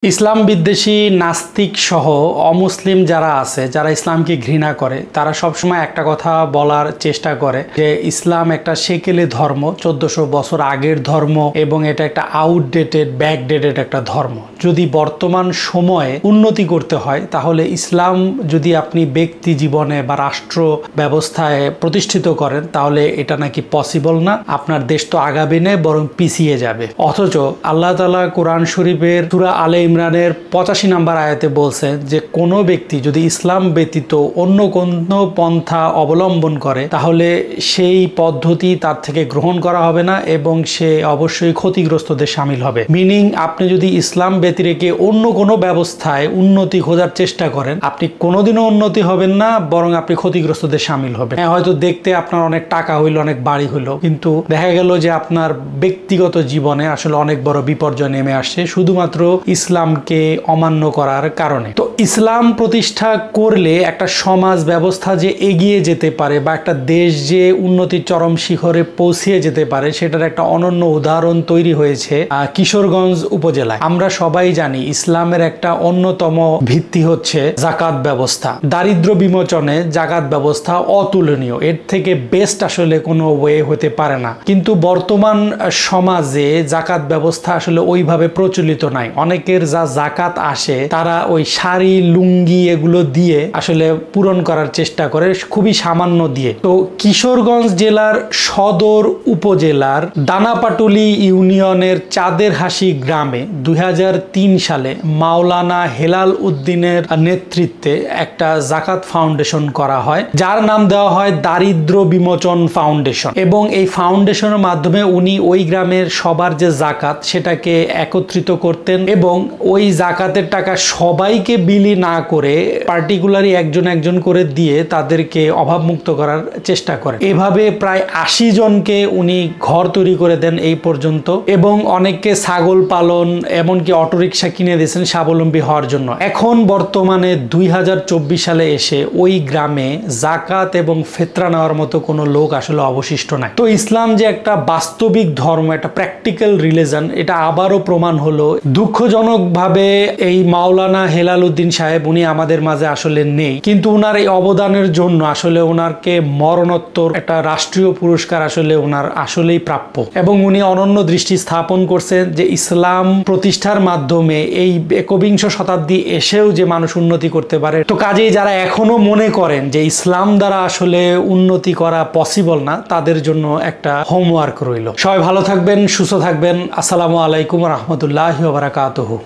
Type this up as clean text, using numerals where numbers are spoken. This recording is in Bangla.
ইসলাম বিদ্বেষী নাস্তিক সহ অমুসলিম যারা আছে, যারা ইসলামকে ঘৃণা করে, তারা সবসময় একটা কথা বলার চেষ্টা করে যে ইসলাম একটা সেকেলে ধর্ম, 1400 বছর আগের ধর্ম এবং এটা একটা আউটডেটেড ব্যাকডেটেড একটা ধর্ম। যদি বর্তমান সময়ে উন্নতি করতে হয় তাহলে ইসলাম যদি আপনি ব্যক্তি জীবনে বা রাষ্ট্র ব্যবস্থায় প্রতিষ্ঠিত করেন তাহলে এটা নাকি পসিবল না, আপনার দেশ তো আগাবে না বরং পিছিয়ে যাবে। অথচ আল্লাহ তাআলা কোরআন শরীফের সূরা আলে ইমরানের 85 নম্বর আয়াতে বলছেন যে কোনো ব্যক্তি যদি ইসলাম ব্যতীত অন্য কোনো পন্থা অবলম্বন করে তাহলে সেই পদ্ধতি তার থেকে গ্রহণ করা হবে না এবং সে অবশ্যই ক্ষতিগ্রস্তদের সামিল হবে। মিনিং, আপনি যদি ইসলাম ব্যতি রেখে অন্য কোনো ব্যবস্থায় উন্নতি খোঁজার চেষ্টা করেন, আপনি কোনোদিনও উন্নতি হবেন না, বরং আপনি ক্ষতিগ্রস্তদের সামিল হবেন। হয়তো দেখতে আপনার অনেক টাকা হইলো, অনেক বাড়ি হইলো, কিন্তু দেখা গেল যে আপনার ব্যক্তিগত জীবনে আসলে অনেক বড় বিপর্যয় নেমে আসছে শুধুমাত্র ইসলামকে অমান্য করার কারণে। তো ইসলাম প্রতিষ্ঠা করলে একটা সমাজ ব্যবস্থা যে এগিয়ে যেতে পারে বা একটা দেশ যে উন্নতির চরম শিখরে পৌঁছিয়ে যেতে পারে সেটার একটা অনন্য উদাহরণ তৈরি হয়েছে কিশোরগঞ্জ উপজেলায়। আমরা সবাই জানি ইসলামের একটা অন্যতম ভিত্তি হচ্ছে যাকাত ব্যবস্থা। দারিদ্র বিমোচনে যাকাত ব্যবস্থা অতুলনীয়, এর থেকে বেস্ট আসলে কোনো ওয়ে হতে পারে না। কিন্তু বর্তমান সমাজে যাকাত ব্যবস্থা আসলে ওইভাবে প্রচলিত নাই। অনেকের যা যাকাত আসে তারা ওই শাড়ি লুঙ্গি এগুলো দিয়ে আসলে পূরণ করার চেষ্টা করে, খুবই সামান্য দিয়ে। তো কিশোরগঞ্জ জেলার সদর উপজেলার দানাপাটুলি ইউনিয়নের চাঁদেরহাসি গ্রামে 2003 সালে মাওলানা হেলাল উদ্দিনের নেতৃত্বে একটা যাকাত ফাউন্ডেশন করা হয়, যার নাম দেওয়া হয় দারিদ্র বিমোচন ফাউন্ডেশন। এবং এই ফাউন্ডেশনের মাধ্যমে উনি ওই গ্রামের সবার যে যাকাত সেটাকে একত্রিত করতেন এবং ওই যাকাতের টাকা সবাইকে বিলি না করে পার্টিকুলারলি একজন একজন করে দিয়ে তাদেরকে অভাবমুক্ত করার চেষ্টা করেন। এভাবে প্রায় 80 জনকে উনি ঘর তৈরি করে দেন এই পর্যন্ত এবং অনেককে ছাগল পালন এমনকি অটোরিকশা কিনে দিয়েছেন স্বাবলম্বী হওয়ার জন্য। এখন বর্তমানে 2024 সালে এসে ওই গ্রামে যাকাত এবং ফিতরা নেওয়ার মতো কোনো লোক আসলে অবশিষ্ট নাই। তো ইসলাম যে একটা বাস্তবিক ধর্ম, একটা প্র্যাকটিক্যাল রিলিজন, এটা আবারও প্রমাণ হলো। দুঃখজনকভাবে এই মাওলানা হেলাল উদ্দিন সাহেব উনি আমাদের মাঝে আসলে নেই, কিন্তু ওনার এই অবদানের জন্য আসলে ওনারকে মরণোত্তর একটা রাষ্ট্রীয় পুরস্কার আসলে ওনার আসলেই প্রাপ্য। এবং উনি অনন্য দৃষ্টি স্থাপন করছেন যে ইসলাম প্রতিষ্ঠার মাধ্যমে এই 21শ শতাব্দী এসেও যে মানুষ উন্নতি করতে পারে। তো কাজেই যারা এখনো মনে করেন যে ইসলাম দ্বারা আসলে উন্নতি করা পসিবল না, তাদের জন্য একটা হোমওয়ার্ক রইল। সবাই ভালো থাকবেন, সুস্থ থাকবেন। আসসালামু আলাইকুম রহমতুল্লাহি ওয়া বারাকাতুহু।